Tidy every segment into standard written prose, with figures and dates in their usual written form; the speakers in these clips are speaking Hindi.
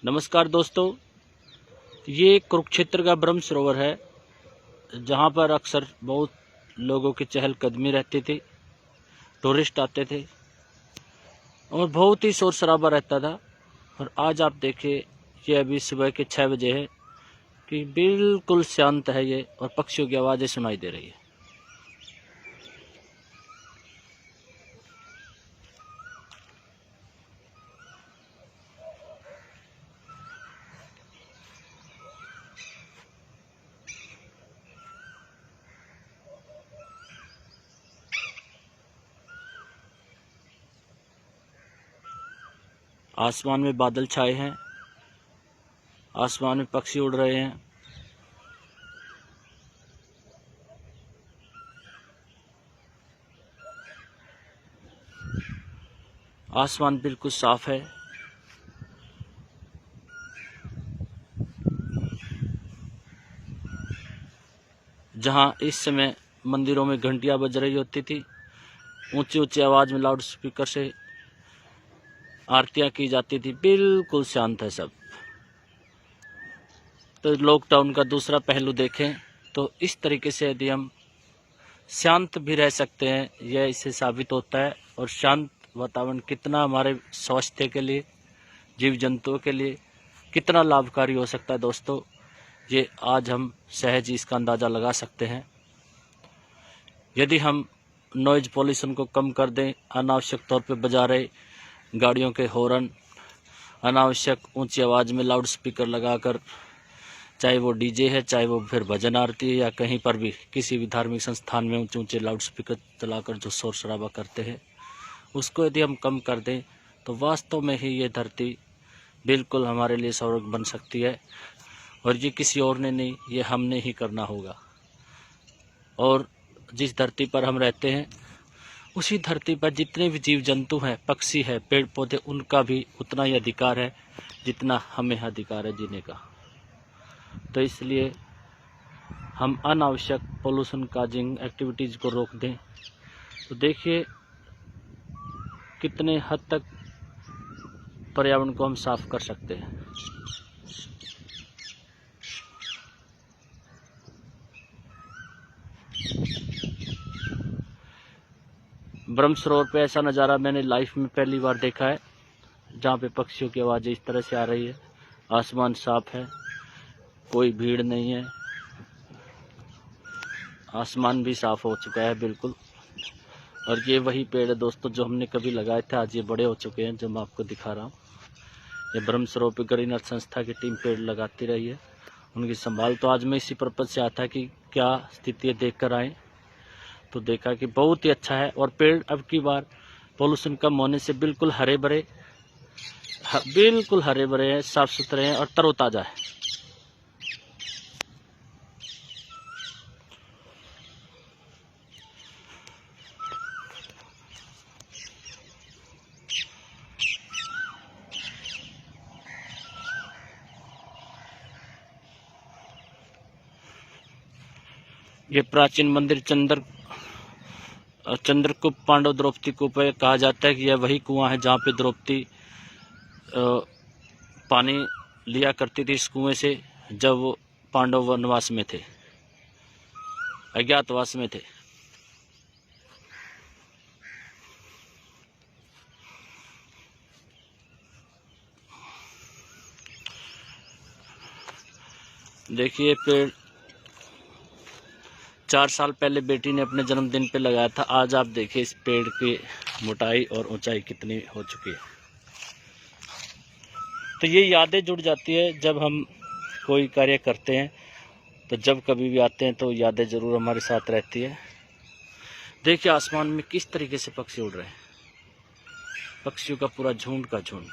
नमस्कार दोस्तों, ये कुरुक्षेत्र का ब्रह्म सरोवर है जहाँ पर अक्सर बहुत लोगों की चहलकदमी रहती थी। टूरिस्ट आते थे और बहुत ही शोर शराबा रहता था। और आज आप देखिए, ये अभी सुबह के 6 बजे है कि बिल्कुल शांत है ये, और पक्षियों की आवाज़ें सुनाई दे रही है। आसमान में बादल छाए हैं, आसमान में पक्षी उड़ रहे हैं। आसमान बिल्कुल साफ है। जहाँ इस समय मंदिरों में घंटियां बज रही होती थी, ऊंची ऊंची आवाज़ में लाउड स्पीकर से आरतियां की जाती थी, बिल्कुल शांत है सब। तो लॉकडाउन का दूसरा पहलू देखें तो इस तरीके से यदि हम शांत भी रह सकते हैं, यह इससे साबित होता है। और शांत वातावरण कितना हमारे स्वास्थ्य के लिए, जीव जंतुओं के लिए कितना लाभकारी हो सकता है दोस्तों, ये आज हम सहज ही इसका अंदाज़ा लगा सकते हैं। यदि हम नॉइज पॉल्यूशन को कम कर दें, अनावश्यक तौर पे बजा रहे गाड़ियों के हॉर्न, अनावश्यक ऊंची आवाज़ में लाउड स्पीकर लगाकर, चाहे वो डीजे है, चाहे वो फिर भजन आरती है, या कहीं पर भी किसी भी धार्मिक संस्थान में ऊंचे ऊंचे लाउड स्पीकर चलाकर जो शोर शराबा करते हैं, उसको यदि हम कम कर दें तो वास्तव में ही ये धरती बिल्कुल हमारे लिए स्वर्ग बन सकती है। और ये किसी और ने नहीं, ये हमने ही करना होगा। और जिस धरती पर हम रहते हैं, उसी धरती पर जितने भी जीव जंतु हैं, पक्षी है, पेड़ पौधे, उनका भी उतना ही अधिकार है जितना हमें अधिकार है जीने का। तो इसलिए हम अनावश्यक पोल्यूशन काजिंग एक्टिविटीज़ को रोक दें। तो देखिए कितने हद तक पर्यावरण को हम साफ कर सकते हैं। ब्रह्म सरोवर पे ऐसा नज़ारा मैंने लाइफ में पहली बार देखा है, जहाँ पे पक्षियों की आवाज़ें इस तरह से आ रही है। आसमान साफ है, कोई भीड़ नहीं है, आसमान भी साफ हो चुका है बिल्कुल। और ये वही पेड़ है दोस्तों जो हमने कभी लगाए थे, आज ये बड़े हो चुके हैं, जो मैं आपको दिखा रहा हूँ। ये ब्रह्म सरोवर पे ग्रीन अर्थ संस्था की टीम पेड़ लगाती रही है, उनकी संभाल। तो आज मैं इसी पर्पज से आता कि क्या स्थिति है देख कर आए। तो देखा कि बहुत ही अच्छा है, और पेड़ अब की बार पोल्यूशन कम होने से बिल्कुल हरे भरे, बिल्कुल हरे भरे हैं, साफ सुथरे हैं और तरोताज़ा है। ये प्राचीन मंदिर चंद्रकूप पांडव द्रौपदी कूप है। कहा जाता है कि यह वही कुआं है जहाँ पे द्रौपदी पानी लिया करती थी इस कुएं से, जब वो पांडव वनवास में थे, अज्ञातवास में थे। देखिए पेड़ 4 साल पहले बेटी ने अपने जन्मदिन पे लगाया था। आज आप देखिए इस पेड़ की मोटाई और ऊंचाई कितनी हो चुकी है। तो ये यादें जुड़ जाती है जब हम कोई कार्य करते हैं, तो जब कभी भी आते हैं तो यादें ज़रूर हमारे साथ रहती है। देखिए आसमान में किस तरीके से पक्षी उड़ रहे हैं, पक्षियों का पूरा झुंड का झुंड।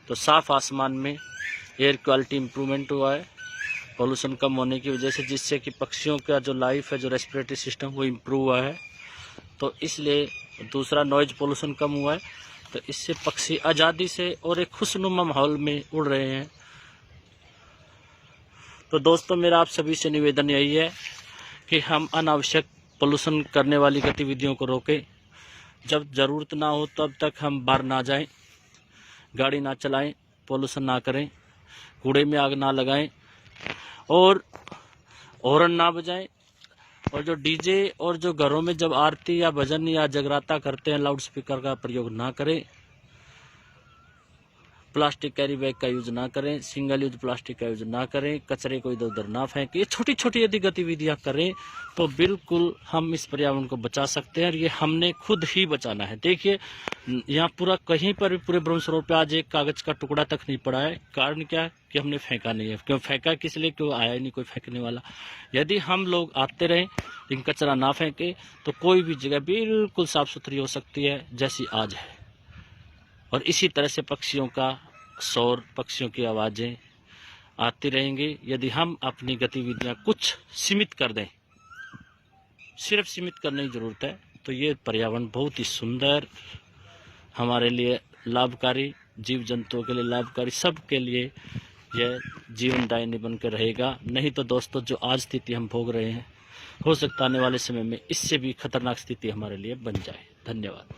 तो साफ आसमान में एयर क्वालिटी इम्प्रूवमेंट हुआ है पोल्यूशन कम होने की वजह से, जिससे कि पक्षियों का जो लाइफ है, जो रेस्पिरेटरी सिस्टम, वो इम्प्रूव हुआ है। तो इसलिए दूसरा नॉइज पोल्यूशन कम हुआ है, तो इससे पक्षी आज़ादी से और एक खुशनुमा माहौल में उड़ रहे हैं। तो दोस्तों मेरा आप सभी से निवेदन यही है कि हम अनावश्यक पोल्यूशन करने वाली गतिविधियों को रोकें। जब ज़रूरत ना हो तब तक हम बाहर ना जाएं। गाड़ी ना चलाएं, पोल्यूशन ना करें, कूड़े में आग ना लगाएं और हॉर्न ना बजाएं। और जो डीजे और जो घरों में जब आरती या भजन या जगराता करते हैं लाउड स्पीकर का प्रयोग ना करें। प्लास्टिक कैरी बैग का यूज ना करें, सिंगल यूज प्लास्टिक का यूज ना करें, कचरे को इधर उधर ना फेंकें। ये छोटी छोटी यदि गतिविधियां करें तो बिल्कुल हम इस पर्यावरण को बचा सकते हैं और ये हमने खुद ही बचाना है। देखिए यहाँ पूरा कहीं पर भी पूरे ब्रह्मसरोवर पे आज एक कागज का टुकड़ा तक नहीं पड़ा है। कारण क्या है कि हमने फेंका नहीं है। क्यों फेंका, किस लिए? क्यों आया ही नहीं कोई फेंकने वाला। यदि हम लोग आते रहें लेकिन कचरा ना फेंके तो कोई भी जगह बिल्कुल साफ सुथरी हो सकती है जैसी आज है। और इसी तरह से पक्षियों का शोर, पक्षियों की आवाज़ें आती रहेंगी। यदि हम अपनी गतिविधियां कुछ सीमित कर दें, सिर्फ सीमित करने की ज़रूरत है, तो ये पर्यावरण बहुत ही सुंदर, हमारे लिए लाभकारी, जीव जंतुओं के लिए लाभकारी, सब के लिए यह जीवनदायिनी बनकर रहेगा। नहीं तो दोस्तों जो आज स्थिति हम भोग रहे हैं, हो सकता आने वाले समय में इससे भी खतरनाक स्थिति हमारे लिए बन जाए। धन्यवाद।